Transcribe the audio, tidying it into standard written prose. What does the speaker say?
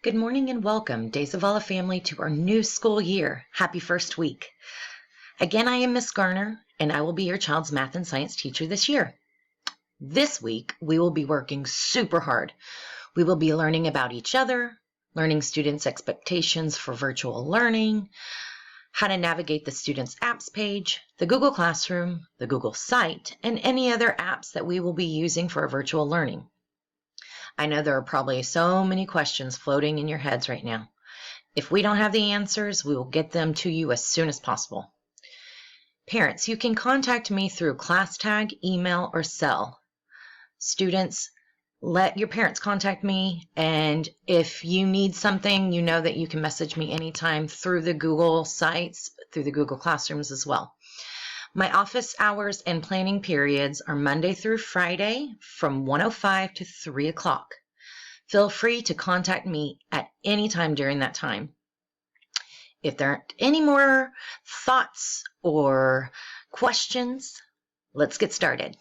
Good morning and welcome, Days of Alla family, to our new school year. Happy first week. Again, I am Miss Garner, and I will be your child's math and science teacher this year. This week, we will be working super hard. We will be learning about each other, learning students' expectations for virtual learning, how to navigate the students' apps page, the Google Classroom, the Google Site, and any other apps that we will be using for our virtual learning. I know there are probably so many questions floating in your heads right now. If we don't have the answers, we will get them to you as soon as possible. Parents, you can contact me through class tag, email, or cell. Students, let your parents contact me, and if you need something, you know that you can message me anytime through the Google Sites, through the Google Classrooms as well. My office hours and planning periods are Monday through Friday from 1:05 to 3 o'clock. Feel free to contact me at any time during that time. If there aren't any more thoughts or questions, let's get started.